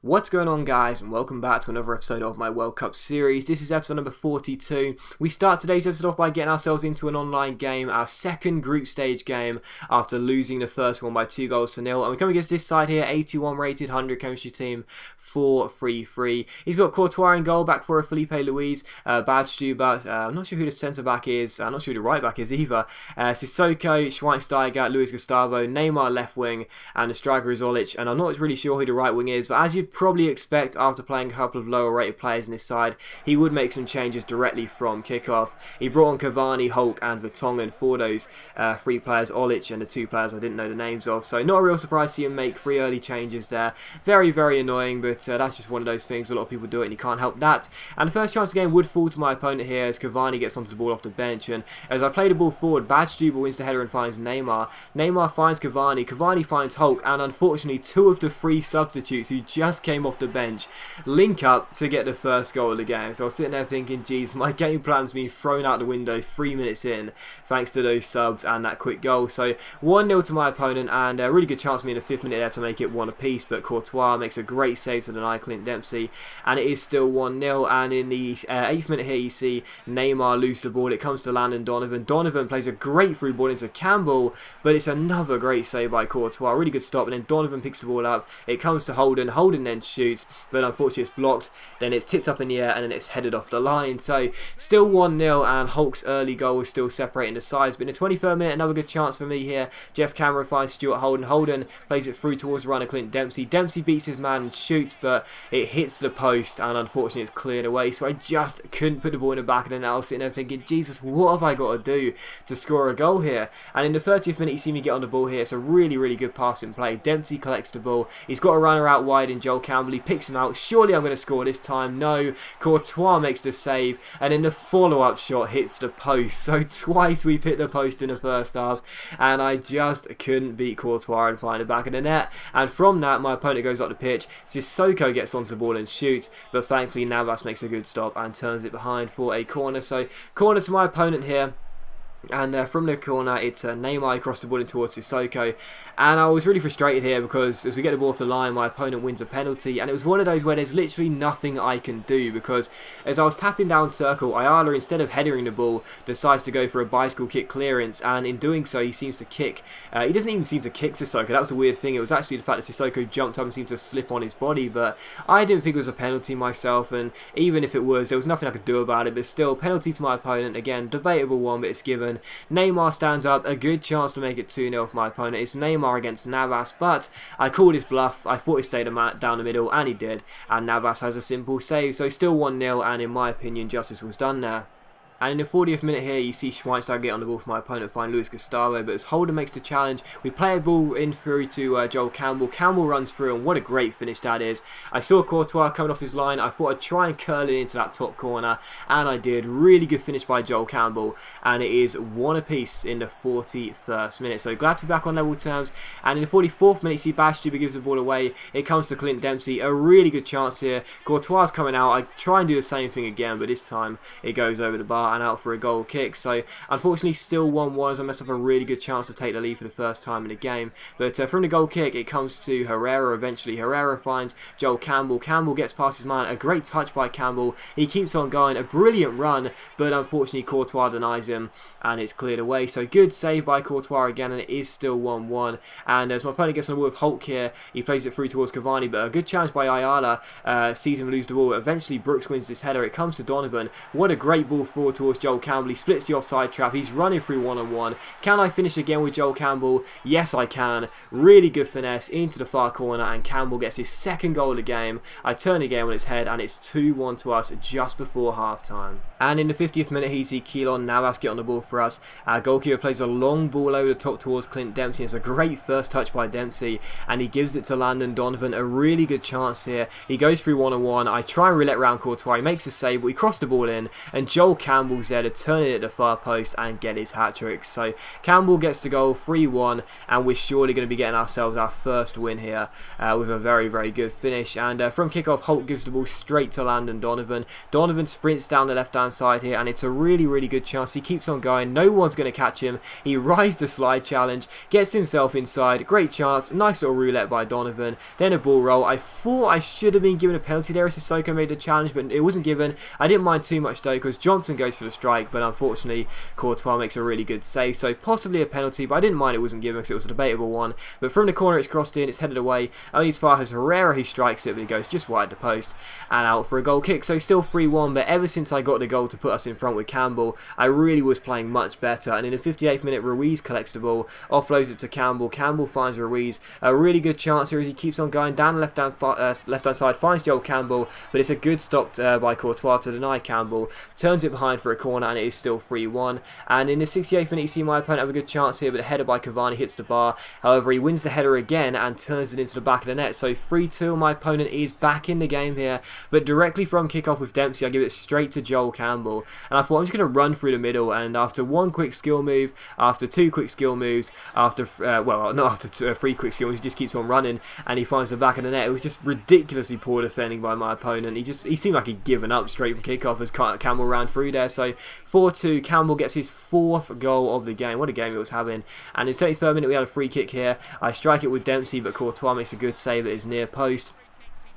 What's going on, guys, and welcome back to another episode of my World Cup series. This is episode number 42. We start today's episode off by getting ourselves into an online game, our second group stage game after losing the first one by 2-0. And we come against this side here, 81 rated, 100 chemistry team, 4-3-3. He's got Courtois in goal, back for a Felipe Luis, Badstuber. I'm not sure who the centre back is. I'm not sure who the right back is either. Sissoko, Schweinsteiger, Luis Gustavo, Neymar left wing, and the striker is Olic. And I'm not really sure who the right wing is, but as you'd probably expect after playing a couple of lower rated players in his side, he would make some changes directly from kickoff. He brought on Cavani, Hulk and Vertonghen for those three players, Olic and the two players I didn't know the names of. So not a real surprise to see him make three early changes there. Very, very annoying, but that's just one of those things. A lot of people do it and you can't help that. And the first chance of the game would fall to my opponent here as Cavani gets onto the ball off the bench, and as I play the ball forward, Badstuber wins the header and finds Neymar. Neymar finds Cavani, Cavani finds Hulk, and unfortunately two of the three substitutes who just came off the bench link up to get the first goal of the game. So I was sitting there thinking, geez, my game plan's been thrown out the window 3 minutes in thanks to those subs and that quick goal. So 1-0 to my opponent, and a really good chance for me in the 5th minute there to make it 1 apiece, but Courtois makes a great save to deny Clint Dempsey, and it is still 1-0. And in the 8th minute here you see Neymar lose the ball. It comes to Landon Donovan. Donovan plays a great through ball into Campbell, but it's another great save by Courtois. Really good stop, and then Donovan picks the ball up. It comes to Holden. Holden then shoots, but unfortunately it's blocked. Then it's tipped up in the air and then it's headed off the line. So still 1-0, and Hulk's early goal is still separating the sides. But in the 23rd minute, another good chance for me here. Jeff Cameron finds Stuart Holden. Holden plays it through towards the runner Clint Dempsey. Dempsey beats his man and shoots, but it hits the post and unfortunately it's cleared away. So I just couldn't put the ball in the back of the net. I was sitting there thinking, Jesus, what have I got to do to score a goal here? And in the 30th minute you see me get on the ball here. It's a really, really good passing play. Dempsey collects the ball. He's got a runner out wide in Joel Campbell. He picks him out. Surely I'm going to score this time. No, Courtois makes the save, and then the follow-up shot hits the post. So twice we've hit the post in the first half, and I just couldn't beat Courtois and find the back of the net. And from that, my opponent goes up the pitch. Sissoko gets onto the ball and shoots, but thankfully Navas makes a good stop and turns it behind for a corner. So corner to my opponent here. And from the corner, it's Neymar across the ball in towards Sissoko. And I was really frustrated here because as we get the ball off the line, my opponent wins a penalty. And it was one of those where there's literally nothing I can do, because as I was tapping down circle, Ayala, instead of headering the ball, decides to go for a bicycle kick clearance. And in doing so, he seems to kick. He doesn't even seem to kick Sissoko. That was the weird thing. It was actually the fact that Sissoko jumped up and seemed to slip on his body. But I didn't think it was a penalty myself. And even if it was, there was nothing I could do about it. But still, penalty to my opponent. Again, debatable one, but it's given. Neymar stands up, a good chance to make it 2-0 for my opponent. It's Neymar against Navas, but I called his bluff. I thought he stayed down the middle, and he did. And Navas has a simple save, so still 1-0, and in my opinion, justice was done there. And in the 40th minute here, you see Schweinsteiger get on the ball for my opponent, find Luis Gustavo, but as Holden makes the challenge, we play a ball in through to Joel Campbell. Campbell runs through, and what a great finish that is. I saw Courtois coming off his line. I thought I'd try and curl it into that top corner, and I did. Really good finish by Joel Campbell, and it is 1 apiece in the 41st minute. So glad to be back on level terms. And in the 44th minute, you see Badstuber gives the ball away. It comes to Clint Dempsey. A really good chance here. Courtois coming out. I try and do the same thing again, but this time it goes over the bar and out for a goal kick. So unfortunately still 1-1 as I mess up a really good chance to take the lead for the first time in the game. But from the goal kick it comes to Herrera eventually. Herrera finds Joel Campbell. Campbell gets past his man. A great touch by Campbell. He keeps on going. A brilliant run, but unfortunately Courtois denies him and it's cleared away. So good save by Courtois again, and it is still 1-1. And as my opponent gets on the ball with Hulk here, he plays it through towards Cavani, but a good challenge by Ayala sees him lose the ball. Eventually Brooks wins this header. It comes to Donovan. What a great ball forward towards Joel Campbell. He splits the offside trap. He's running through one-on-one. Can I finish again with Joel Campbell? Yes, I can. Really good finesse into the far corner, and Campbell gets his second goal of the game. I turn the game on its head, and it's 2-1 to us just before half-time. And in the 50th minute, he sees Keylon Navas get on the ball for us. Our goalkeeper plays a long ball over the top towards Clint Dempsey. It's a great first touch by Dempsey, and he gives it to Landon Donovan. A really good chance here. He goes through one-on-one. I try and roulette round Courtois. He makes a save, but we cross the ball in, and Joel Campbell Campbell's there to turn it at the far post and get his hat-trick. So Campbell gets the goal, 3-1, and we're surely going to be getting ourselves our first win here with a very, very good finish. And from kickoff, Holt gives the ball straight to Landon Donovan. Donovan sprints down the left-hand side here, and it's a really, really good chance. He keeps on going. No one's going to catch him. He rides the slide challenge, gets himself inside. Great chance. Nice little roulette by Donovan. Then a ball roll. I thought I should have been given a penalty there as Sissoko made the challenge, but it wasn't given. I didn't mind too much though, because Johnson goes for the strike, but unfortunately Courtois makes a really good save, so possibly a penalty, but I didn't mind it wasn't given because it was a debatable one. But from the corner it's crossed in, it's headed away, only as far as Herrera who strikes it, but he goes just wide the post and out for a goal kick. So still 3-1, but ever since I got the goal to put us in front with Campbell, I really was playing much better. And in the 58th minute, Ruiz collects the ball, offloads it to Campbell. Campbell finds Ruiz. A really good chance here as he keeps on going down the left-hand side, finds Joel Campbell, but it's a good stop by Courtois to deny Campbell, turns it behind for a corner, and it is still 3-1. And in the 68th minute, you see my opponent have a good chance here, but a header by Cavani hits the bar. However, he wins the header again and turns it into the back of the net. So 3-2, my opponent is back in the game here, but directly from kickoff with Dempsey, I give it straight to Joel Campbell. And I thought I'm just going to run through the middle, and after one quick skill move, after two quick skill moves, after, well, not after three quick skill moves, he just keeps on running, and he finds the back of the net. It was just ridiculously poor defending by my opponent. He seemed like he'd given up straight from kickoff as Campbell ran through there. So 4-2, Campbell gets his 4th goal of the game. What a game he was having. And in the 73rd minute, we had a free kick here. I strike it with Dempsey, but Courtois makes a good save at his near post.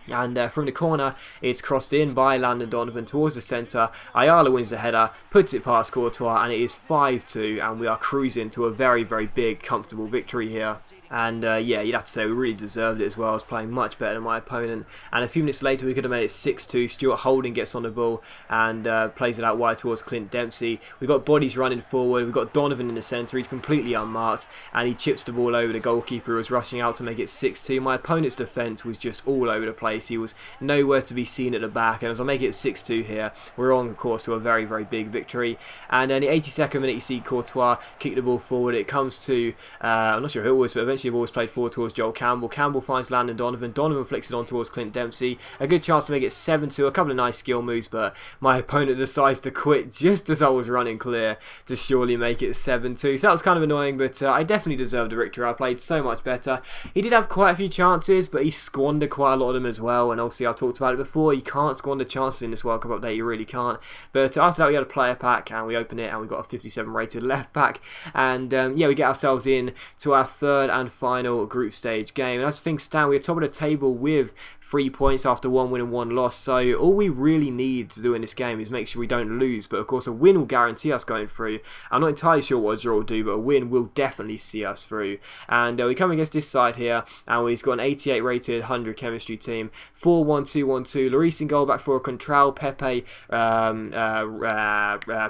And from the corner, it's crossed in by Landon Donovan towards the centre. Ayala wins the header, puts it past Courtois, and it is 5-2, and we are cruising to a very, very big, comfortable victory here. And yeah, you'd have to say we really deserved it as well. I was playing much better than my opponent. And a few minutes later, we could have made it 6-2. Stuart Holding gets on the ball and plays it out wide towards Clint Dempsey. We've got bodies running forward. We've got Donovan in the centre. He's completely unmarked. And he chips the ball over the goalkeeper who was rushing out to make it 6-2. My opponent's defence was just all over the place. He was nowhere to be seen at the back. And as I make it 6-2 here, we're on course to a very, very big victory. And in the 82nd minute, you see Courtois kick the ball forward. It comes to, I'm not sure who it was, but eventually the ball was played forward towards Joel Campbell. Campbell finds Landon Donovan. Donovan flicks it on towards Clint Dempsey. A good chance to make it 7-2. A couple of nice skill moves, but my opponent decides to quit just as I was running clear to surely make it 7-2. So that was kind of annoying, but I definitely deserved a victory. I played so much better. He did have quite a few chances, but he squandered quite a lot of them as well. And obviously, I've talked about it before. You can't squander chances in this World Cup update. You really can't. But after that, we had a player pack, and we opened it, and we got a 57 rated left back. And yeah, we get ourselves in to our third and final group stage game. And as things stand, we're top of the table with 3 points after 1 win and 1 loss. So all we really need to do in this game is make sure we don't lose. But of course, a win will guarantee us going through. I'm not entirely sure what a draw will do, but a win will definitely see us through. And we come against this side here, and we've got an 88 rated 100 chemistry team. 4-1-2-1-2. Lloris in goal, back for Contral, Pepe,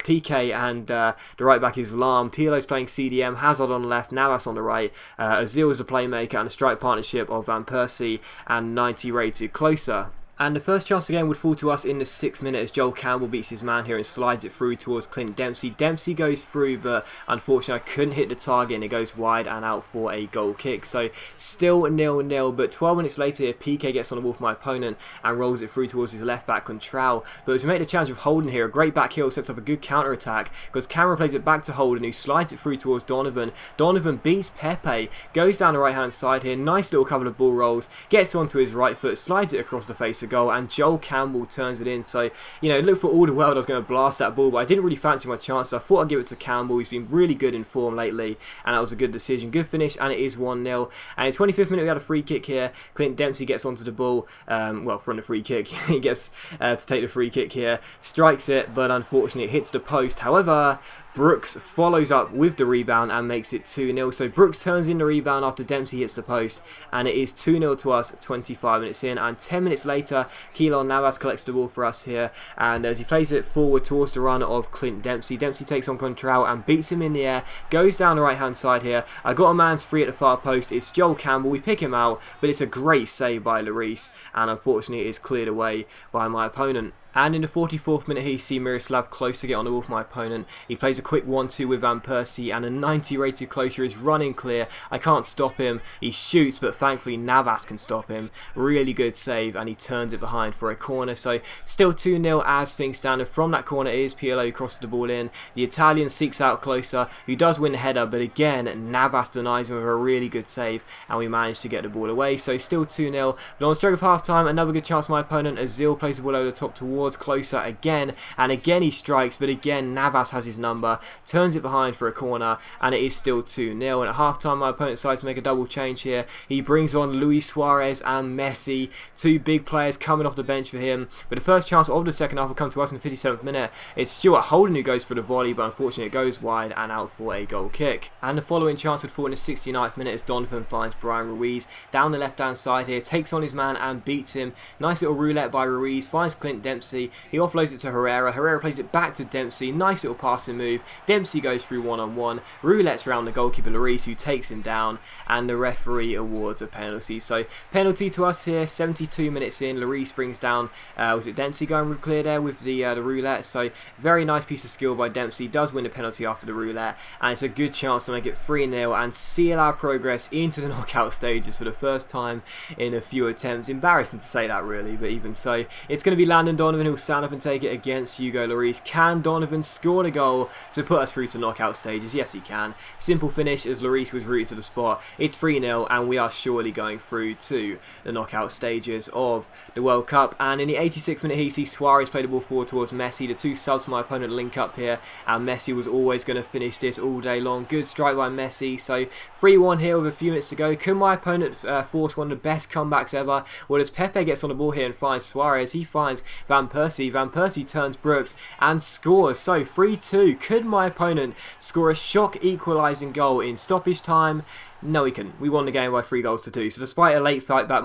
PK, and the right back is Lam. Pirlo's playing CDM, Hazard on the left, Navas on the right. Ozil is a playmaker, and a strike partnership of Van Persie and 90 rated Closer. And the first chance of the game would fall to us in the 6th minute as Joel Campbell beats his man here and slides it through towards Clint Dempsey. Dempsey goes through, but unfortunately I couldn't hit the target and it goes wide and out for a goal kick. So still 0-0, but 12 minutes later PK gets on the ball for my opponent and rolls it through towards his left back Contral. But as we make the challenge of Holden here, a great back heel sets up a good counter attack because Cameron plays it back to Holden, who slides it through towards Donovan. Donovan beats Pepe, goes down the right hand side here, nice little couple of ball rolls, gets onto his right foot, slides it across the face of goal, and Joel Campbell turns it in. So, you know, look, for all the world I was going to blast that ball, but I didn't really fancy my chance, so I thought I'd give it to Campbell. He's been really good in form lately, and that was a good decision. Good finish, and it is 1-0. And in 25th minute, we had a free kick here. Clint Dempsey gets onto the ball, well, from the free kick. He gets to take the free kick here, strikes it, but unfortunately it hits the post. However, Brooks follows up with the rebound and makes it 2-0. So Brooks turns in the rebound after Dempsey hits the post, and it is 2-0 to us 25 minutes in. And 10 minutes later, Keylor Navas collects the ball for us here, and as he plays it forward towards the run of Clint Dempsey, Dempsey takes on Contral and beats him in the air, goes down the right hand side here. I got a man free at the far post. It's Joel Campbell. We pick him out, but it's a great save by Lloris, and unfortunately it is cleared away by my opponent. And in the 44th minute here, you see Miroslav Klose get on the ball for my opponent. He plays a quick 1-2 with Van Persie, and a 90 rated Klose is running clear. I can't stop him. He shoots, but thankfully Navas can stop him. Really good save, and he turns it behind for a corner. So still 2-0 as things stand. And from that corner, it is PLO who crosses the ball in. The Italian seeks out Klose, who does win the header, but again, Navas denies him with a really good save, and we manage to get the ball away. So still 2-0. But on the stroke of half time, another good chance for my opponent. Azil plays the ball over the top towards Klose again, and again he strikes, but again Navas has his number, turns it behind for a corner, and it is still 2-0. And at half time, my opponent decides to make a double change here. He brings on Luis Suarez and Messi, two big players coming off the bench for him. But the first chance of the second half will come to us in the 57th minute. It's Stuart Holden who goes for the volley, but unfortunately it goes wide and out for a goal kick. And the following chance would fall in the 69th minute as Donovan finds Brian Ruiz down the left hand side here, takes on his man and beats him. Nice little roulette by Ruiz, finds Clint Dempsey, he offloads it to Herrera, Herrera plays it back to Dempsey, nice little passing move, Dempsey goes through one-on-one, roulette's around the goalkeeper Lloris, who takes him down, and the referee awards a penalty. So penalty to us here, 72 minutes in, Lloris brings down, was it Dempsey going with clear there with the roulette? So very nice piece of skill by Dempsey, does win the penalty after the roulette, and it's a good chance to make it 3-0 and seal our progress into the knockout stages for the first time in a few attempts. Embarrassing to say that really, but even so, it's going to be Landon Donovan who will stand up and take it against Hugo Lloris. Can Donovan score the goal to put us through to knockout stages? Yes, he can. Simple finish as Lloris was rooted to the spot. It's 3-0 and we are surely going through to the knockout stages of the World Cup. And in the 86th minute he sees Suarez play the ball forward towards Messi. The two subs for my opponent link up here, and Messi was always going to finish this all day long. Good strike by Messi. So 3-1 here with a few minutes to go. Can my opponent force one of the best comebacks ever? Well, as Pepe gets on the ball here and finds Suarez, he finds Van Persie. Van Persie turns Brooks and scores. So 3-2. Could my opponent score a shock equalising goal in stoppage time? No, he couldn't. We won the game by 3-2. So despite a late fight back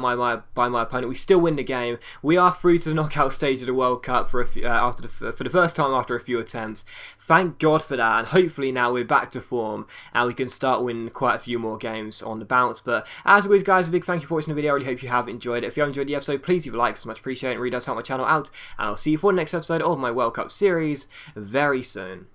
by my opponent, we still win the game. We are through to the knockout stage of the World Cup for the first time after a few attempts. Thank God for that, and hopefully now we're back to form and we can start winning quite a few more games on the bounce. But as always guys, a big thank you for watching the video. I really hope you have enjoyed it. If you have enjoyed the episode, please leave a like, it's much appreciated. It really does help my channel out, and I'll see you for the next episode of my World Cup series very soon.